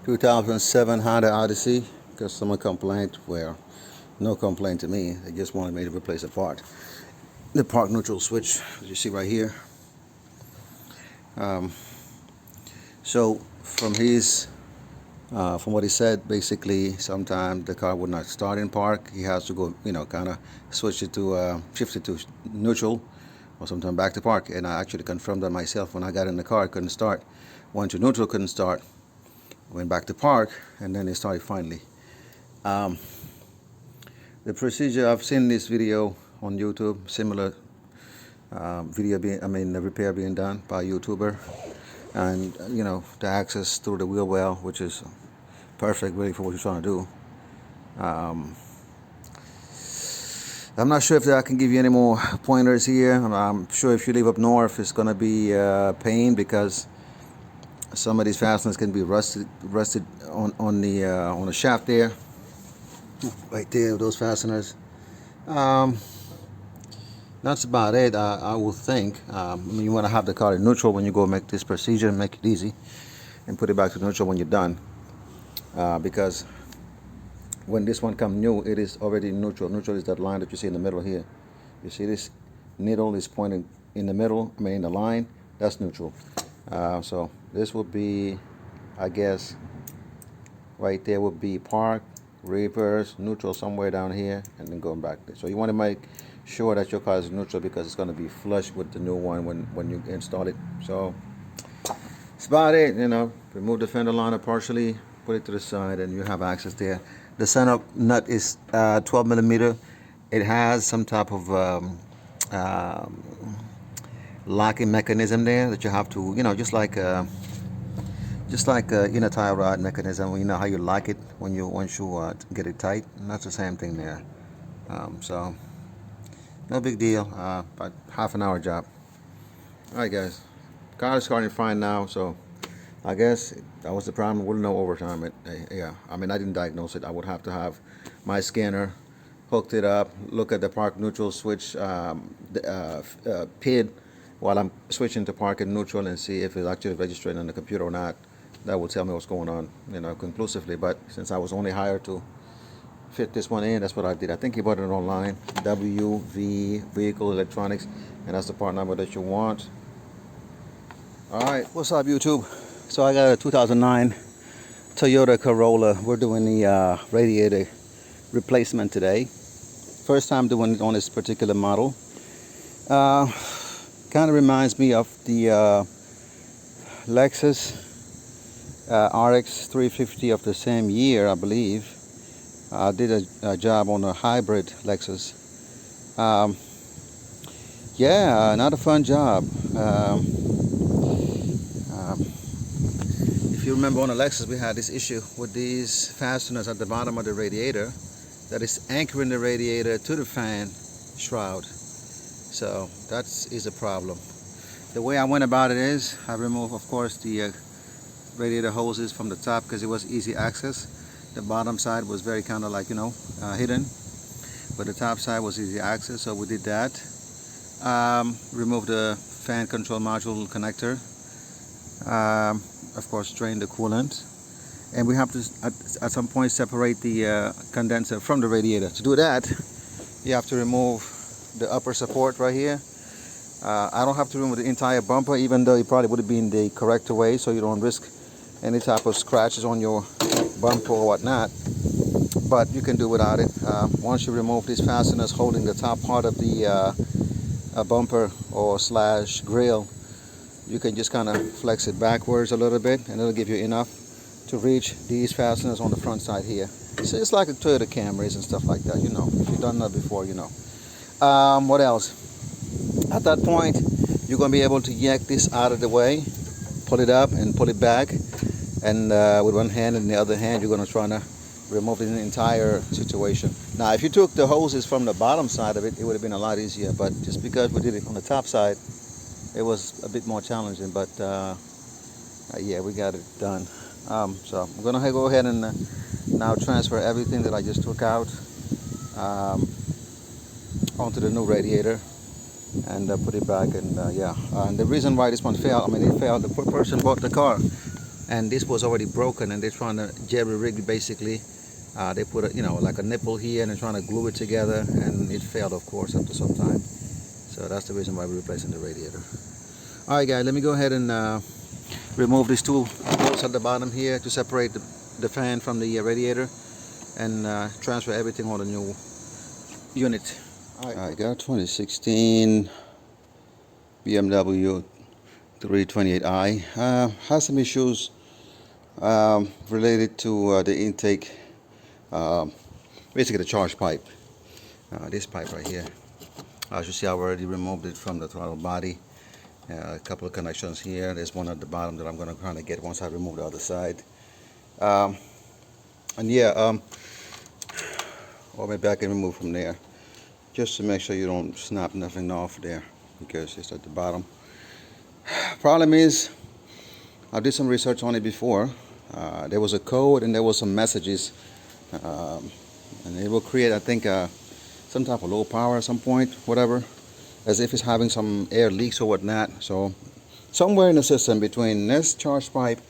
2007 Honda Odyssey. Customer complaint, well, no complaint to me. They just wanted me to replace a part. The park neutral switch, as you see right here. So from what he said, basically, sometimes the car would not start in park. He has to go, kind of switch it to, shift it to neutral, or sometimes back to park. And I actually confirmed that myself when I got in the car. It couldn't start. Went to neutral, couldn't start. Went back to park, and then it started finally. The procedure, I've seen this video on YouTube, similar the repair being done by a YouTuber, and the access through the wheel well, which is perfect really for what you're trying to do. I'm not sure if I can give you any more pointers here. I'm sure if you live up north, it's gonna be a pain because some of these fasteners can be rusted on the shaft there, right there, those fasteners. That's about it. I will think. You want to have the car in neutral when you go make this procedure, and make it easy, and put it back to neutral when you're done. Because when this one comes new, it is already neutral. Neutral is that line that you see in the middle here. You see this needle is pointing in the middle. In the line. That's neutral. So this would be, I guess, right there would be park, reverse, neutral somewhere down here, and then going back there. So you want to make sure that your car is neutral because it's going to be flush with the new one when you install it. So that's about it. Remove the fender liner partially, put it to the side, and you have access there. The center nut is 12 millimeter. It has some type of locking mechanism there that you have to, just like a inner tie rod mechanism. You know how you lock it once you get it tight, and that's the same thing there. So no big deal. About half an hour job. All right, guys. Car is starting fine now, so I guess that was the problem. With no overtime. Yeah. I didn't diagnose it. I would have to have my scanner hooked it up, look at the park neutral switch PID while I'm switching to park and neutral, and see if it's actually registering on the computer or not. That will tell me what's going on, conclusively. But since I was only hired to fit this one in, that's what I did. I think he bought it online, WV Vehicle Electronics, and that's the part number that you want. All right, what's up, YouTube? So I got a 2009 Toyota Corolla. We're doing the radiator replacement today. First time doing it on this particular model. Kind of reminds me of the Lexus RX 350 of the same year, I believe. I did a job on a hybrid Lexus. Yeah, not a fun job. If you remember, on the Lexus we had this issue with these fasteners at the bottom of the radiator that is anchoring the radiator to the fan shroud. So that is a problem. The way I went about it is I removed, of course, the radiator hoses from the top because it was easy access. The bottom side was very kind of like, hidden, but the top side was easy access, so we did that. Remove the fan control module connector. Of course, drain the coolant, and we have to at some point separate the condenser from the radiator. To do that, you have to remove the upper support right here. I don't have to remove the entire bumper, even though it probably would have been the correct way, so you don't risk any type of scratches on your bumper or whatnot. But you can do without it. Once you remove these fasteners holding the top part of the bumper or slash grill, you can just kind of flex it backwards a little bit, and it'll give you enough to reach these fasteners on the front side here. So it's like a Toyota Camrys and stuff like that, If you've done that before, What else? At that point, you're going to be able to yank this out of the way, pull it up and pull it back, and with one hand, and the other hand, you're going to try to remove the entire situation. Now, if you took the hoses from the bottom side of it, it would have been a lot easier, but just because we did it on the top side, it was a bit more challenging, but yeah, we got it done. So I'm going to go ahead and now transfer everything that I just took out onto the new radiator and put it back. And yeah, and the reason why this one failed, it failed. The person bought the car and this was already broken, and they're trying to jerry rig basically. They put a, like a nipple here, and they're trying to glue it together, and it failed, of course, after some time. So that's the reason why we're replacing the radiator. All right, guys, let me go ahead and remove these two bolts at the bottom here to separate the fan from the radiator, and transfer everything on the new unit. I got 2016 BMW 328i. Has some issues related to the intake, basically the charge pipe. This pipe right here. As you see, I've already removed it from the throttle body. A couple of connections here. There's one at the bottom that I'm going to kind of get once I remove the other side. And yeah, or maybe I can remove from there, just to make sure you don't snap nothing off there, because it's at the bottom. Problem is, I did some research on it before. There was a code and there was some messages, and it will create, I think, some type of low power at some point, whatever, as if it's having some air leaks or whatnot. So somewhere in the system between this charge pipe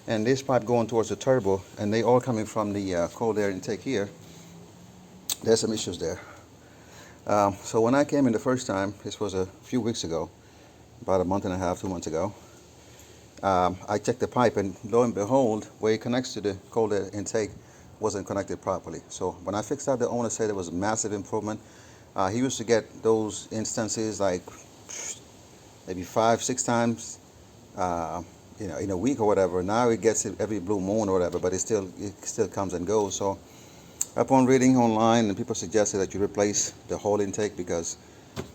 and this pipe going towards the turbo, and they all coming from the cold air intake here, there's some issues there. So when I came in the first time, this was a few weeks ago, about a month and a half, 2 months ago, I checked the pipe, and lo and behold, where it connects to the cold air intake wasn't connected properly. So when I fixed that, the owner said it was a massive improvement. He used to get those instances like maybe 5-6 times in a week or whatever. Now it gets it every blue moon or whatever, but it still comes and goes. So upon reading online, and people suggested that you replace the whole intake, because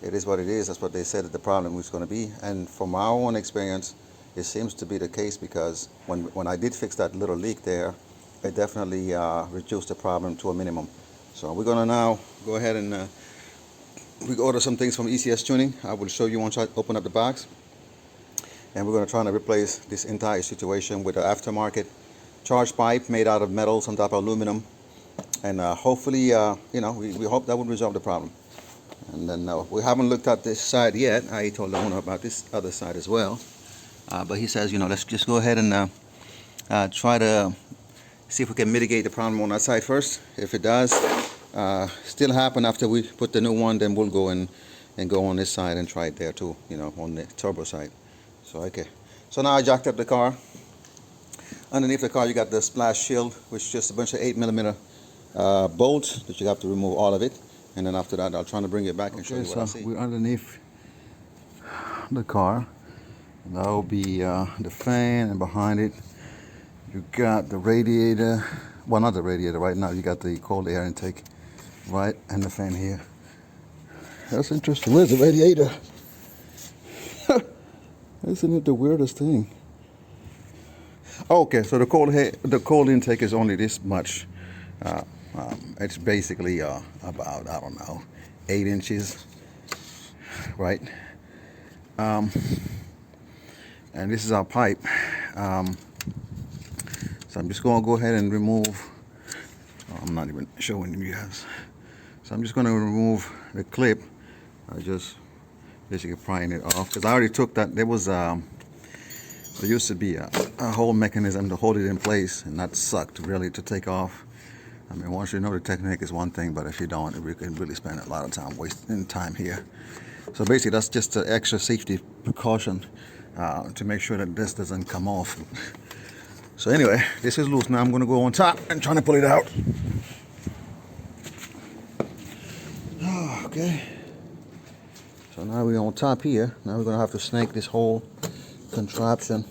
it is what it is. That's what they said that the problem was going to be. And from our own experience, it seems to be the case, because when I did fix that little leak there, it definitely reduced the problem to a minimum. So we're going to now go ahead and we order some things from ECS Tuning. I will show you once I open up the box. And we're going to try to replace this entire situation with an aftermarket charge pipe made out of metal, some type of aluminum. And hopefully, we hope that will resolve the problem. And then we haven't looked at this side yet. I told the owner about this other side as well. But he says, let's just go ahead and try to see if we can mitigate the problem on that side first. If it does still happen after we put the new one, then we'll go and go on this side and try it there too, on the turbo side. So okay. So now I jacked up the car. Underneath the car you got the splash shield, which is just a bunch of 8mm bolts that you have to remove all of it. And then after that, I'll try to bring it back and show you what I see. We're underneath the car. That will be the fan, and behind it you got the radiator. Well, not the radiator right now. You got the cold air intake, right, and the fan here. That's interesting. Where's the radiator? Isn't it the weirdest thing? Okay, so the cold intake is only this much. It's basically about, I don't know, 8 inches, right? And this is our pipe. So I'm just going to go ahead and remove. I'm not even showing you guys. So I'm just going to remove the clip. I just basically prying it off, because I already took that. There used to be a whole mechanism to hold it in place, and that sucked really to take off. I mean, once you know the technique is one thing, but if you don't, you can really spend a lot of time wasting time here. So basically, that's just an extra safety precaution to make sure that this doesn't come off. So anyway, this is loose now. I'm going to go on top and try to pull it out. Okay. So now we're on top here. Now we're going to have to snake this whole contraption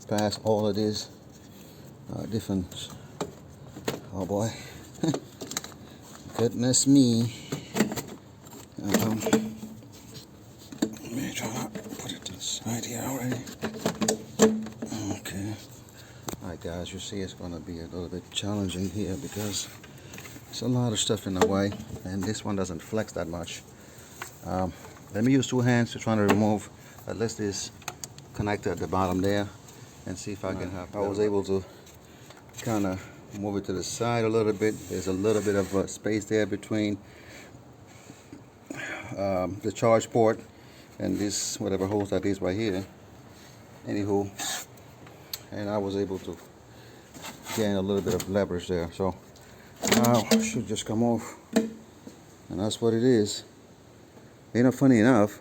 past all of these different. Oh boy. Goodness me. Let me try to put it to the side here already. Okay. Alright guys, you see it's going to be a little bit challenging here, because there's a lot of stuff in the way, and this one doesn't flex that much. Let me use 2 hands to try to remove at least this connector at the bottom there, and see if I can have. I was able to kind of move it to the side a little bit. There's a little bit of space there between the charge port and this whatever hose that is right here. Anywho, and I was able to gain a little bit of leverage there. So now it should just come off, and that's what it is. You know, funny enough,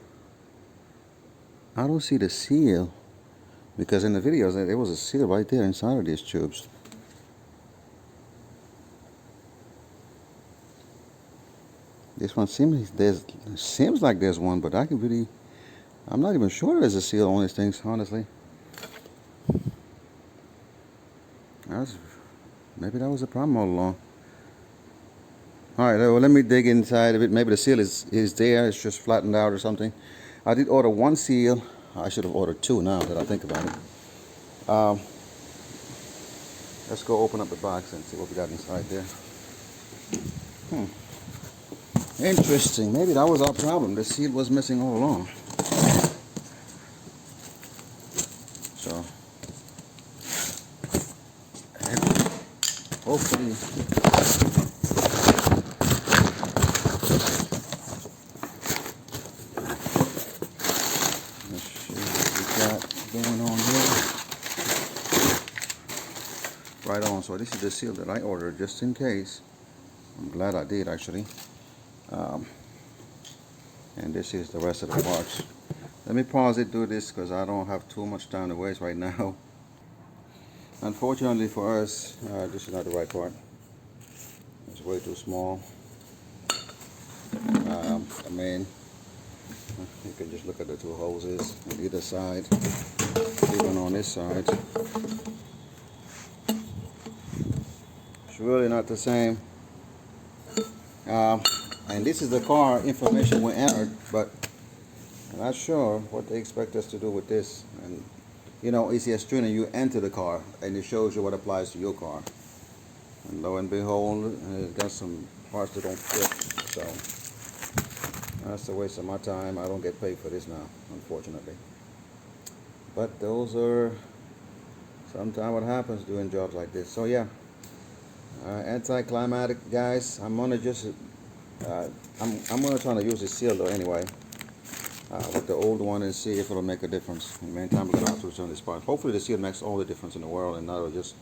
I don't see the seal, because in the videos there was a seal right there inside of these tubes. This one seems like there's one, but I'm not even sure there's a seal on these things, honestly. Maybe that was a problem all along. Alright, well, let me dig inside of it. Maybe the seal is there, it's just flattened out or something. I did order one seal. I should have ordered two now that I think about it. Let's go open up the box and see what we got inside there. Interesting. Maybe that was our problem. The seal was missing all along. So, hopefully, let's see what we got going on here. Right on. So this is the seal that I ordered just in case. I'm glad I did, actually. And this is the rest of the parts. Let me pause it, do this, because I don't have too much time to waste right now. Unfortunately for us, this is not the right part. It's way too small. I mean, you can just look at the two hoses on either side, even on this side. It's really not the same. And this is the car information we entered, but I'm not sure what they expect us to do with this. And you know, ECS Tuning, you enter the car and it shows you what applies to your car. And lo and behold, it's got some parts that don't fit. So that's a waste of my time. I don't get paid for this now, unfortunately. But those are sometimes what happens doing jobs like this. So yeah, anticlimactic, guys. I'm gonna just I'm gonna try to use this seal though anyway, with the old one, and see if it'll make a difference. In the meantime, we're gonna have to return this part. Hopefully the seal makes all the difference in the world, and that'll just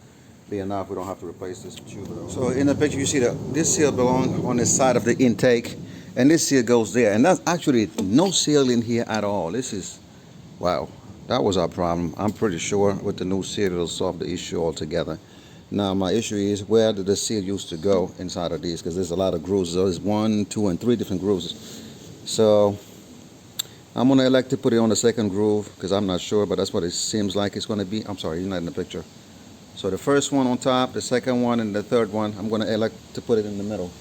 be enough. We don't have to replace this tube. So in the picture you see that this seal belongs on the side of the intake, and this seal goes there, and that's actually no seal in here at all. This is, wow, that was our problem. I'm pretty sure with the new seal it'll solve the issue altogether. Now my issue is, where did the seal used to go inside of these? Because there's a lot of grooves. There's 1, 2, and 3 different grooves. So I'm gonna elect to put it on the second groove, because I'm not sure, but that's what it seems like it's gonna be. I'm sorry, you're not in the picture. So the first one on top, the second one, and the third one, I'm gonna elect to put it in the middle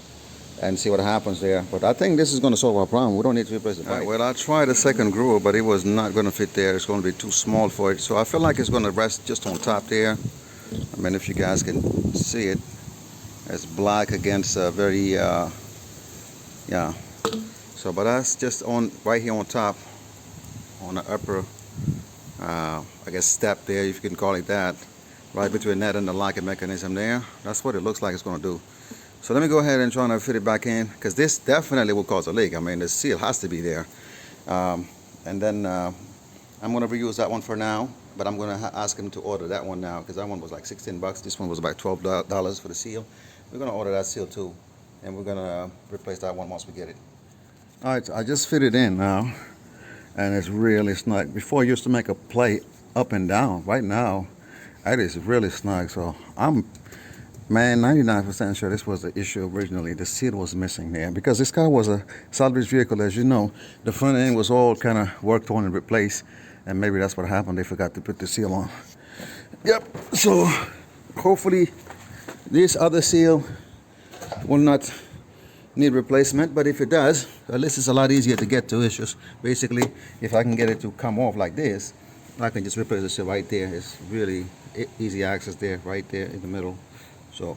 and see what happens there. But I think this is gonna solve our problem. We don't need to replace the pipe. Well, I tried the second groove, but it was not gonna fit there. It's gonna be too small for it. So I feel like it's gonna rest just on top there. I mean, if you guys can see it, it's black against very, yeah. So, but that's just on right here on top, on the upper, I guess step there, if you can call it that, right between that and the locking mechanism there. That's what it looks like it's going to do. So let me go ahead and try to fit it back in, because this definitely will cause a leak. I mean, the seal has to be there. And then I'm going to reuse that one for now. But I'm going to ask him to order that one now, because that one was like 16 bucks. This one was about $12 for the seal. We're going to order that seal too, and we're going to replace that one once we get it. All right, so I just fit it in now, and it's really snug. Before I used to make a play up and down. Right now, it is really snug. So I'm, man, 99% sure this was the issue originally. The seal was missing there, because this car was a salvage vehicle, as you know. The front end was all kind of worked on and replaced. And maybe that's what happened. They forgot to put the seal on. Yep. So hopefully this other seal will not need replacement. But if it does, at least it's a lot easier to get to. It's just basically, if I can get it to come off like this, I can just replace the seal right there. It's really easy access there, right there in the middle. So,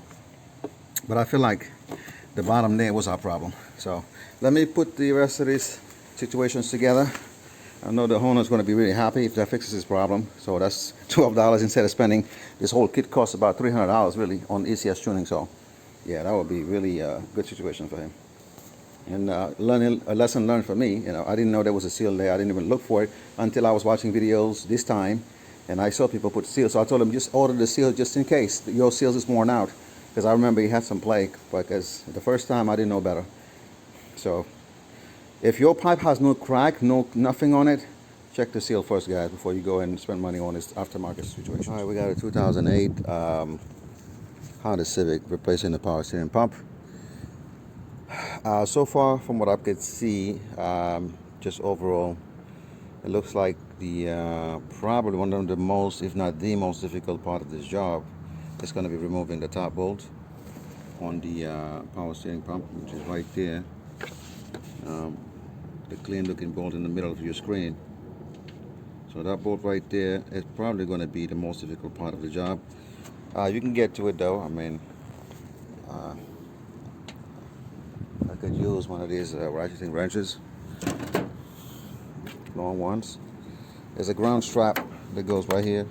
but I feel like the bottom there was our problem. So let me put the rest of these situations together. I know the owner is going to be really happy if that fixes his problem. So that's $12 instead of spending. This whole kit costs about $300 really on ECS Tuning. So yeah, that would be really a good situation for him. And a lesson learned for me. You know, I didn't know there was a seal there. I didn't even look for it until I was watching videos this time. And I saw people put seals, so I told him just order the seal just in case your seals is worn out. Because I remember he had some plague, because the first time I didn't know better. So if your pipe has no crack, nothing on it, check the seal first, guys, before you go and spend money on this aftermarket situation. All right, we got a 2008 Honda Civic replacing the power steering pump. So far, from what I could see, just overall, it looks like the probably one of the most, if not the most difficult part of this job is going to be removing the top bolt on the power steering pump, which is right there. The clean looking bolt in the middle of your screen. So that bolt right there is probably going to be the most difficult part of the job. You can get to it though. I mean, I could use one of these ratcheting wrenches, long ones. There's a ground strap that goes right here,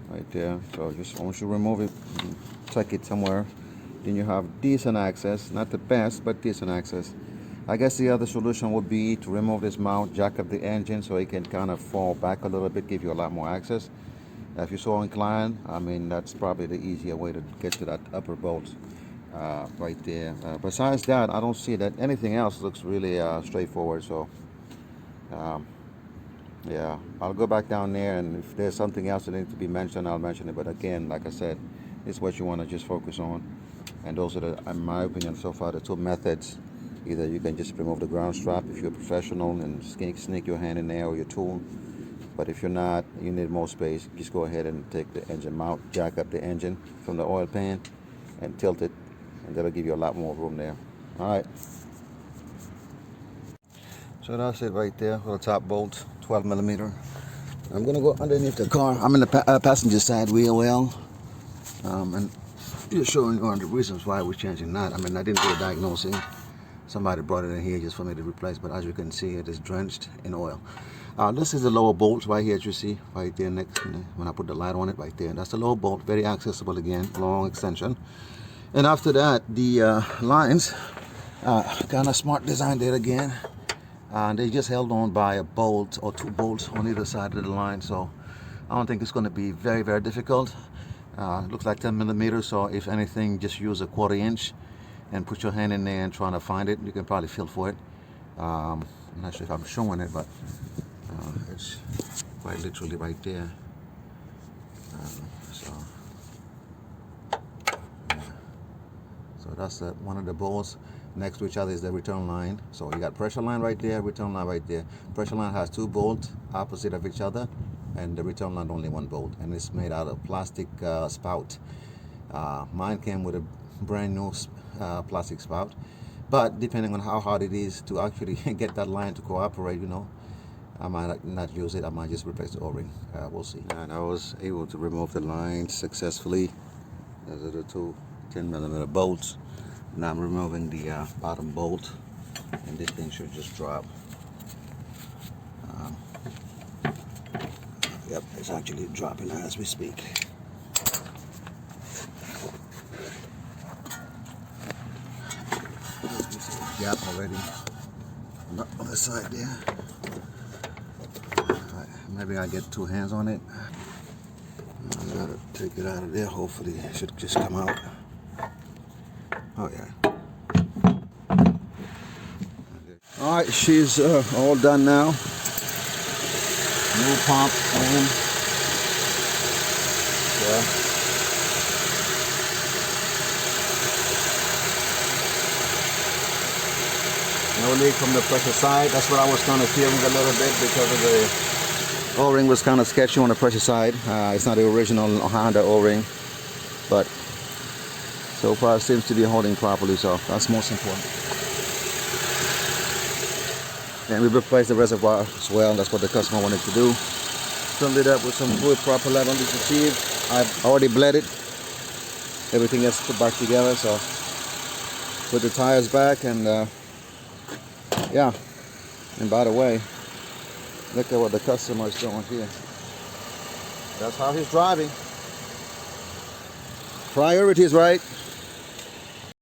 right there. So just once you remove it, tuck it somewhere, then you have decent access. Not the best, but decent access. I guess the other solution would be to remove this mount, jack up the engine so it can kind of fall back a little bit, give you a lot more access. If you're so inclined, I mean, that's probably the easier way to get to that upper bolt right there. Besides that, I don't see that anything else looks really straightforward. So yeah, I'll go back down there, and if there's something else that needs to be mentioned, I'll mention it. But again, like I said, it's what you want to just focus on. And those are, in my opinion, so far, the two methods. Either you can just remove the ground strap if you're a professional and sneak your hand in there or your tool. But if you're not, you need more space, just go ahead and take the engine mount, jack up the engine from the oil pan and tilt it, and that'll give you a lot more room there. All right. So that's it right there for the top bolt, 12 millimeter. I'm gonna go underneath the car. I'm in the passenger side wheel well. And just showing you the reasons why we're changing that. I mean, I didn't do a diagnosing. Somebody brought it in here just for me to replace, but as you can see, it is drenched in oil. This is the lower bolt right here, as you see, right there next, when I put the light on it, right there. That's the lower bolt, very accessible again, long extension. And after that, the lines, kind of smart design there again. They just held on by a bolt or two bolts on either side of the line, so I don't think it's going to be very, very difficult. Looks like 10 millimeters, so if anything, just use a 1/4 inch and put your hand in there and trying to find it. You can probably feel for it. I'm not sure if I'm showing it, but it's quite literally right there. So that's one of the bolts. Next to each other is the return line. So you got pressure line right there, return line right there. Pressure line has two bolts opposite of each other, and the return line only one bolt, and it's made out of plastic spout. Mine came with a brand new plastic spout, but depending on how hard it is to actually get that line to cooperate, you know, I might not use it. I might just replace the O-ring. We'll see. And I was able to remove the lines successfully. Those are the two 10 millimeter bolts. Now I'm removing the bottom bolt, and this thing should just drop. Yep, it's actually dropping as we speak. Gap already on the other side there. Right, maybe I get two hands on it. I gotta take it out of there. Hopefully it should just come out. Oh yeah. All right, she's all done now. New pump on. Yeah. No leak from the pressure side. That's what I was kind of feeling a little bit, because of the O-ring was kind of sketchy on the pressure side. It's not the original Honda O-ring, but so far it seems to be holding properly, so that's most important. And we replaced the reservoir as well. That's what the customer wanted to do. Filled it up with some good proper level as you see. I've already bled it. Everything else put back together, so put the tires back, and yeah. And by the way, look at what the customer is doing here. That's how he's driving. Priorities, right?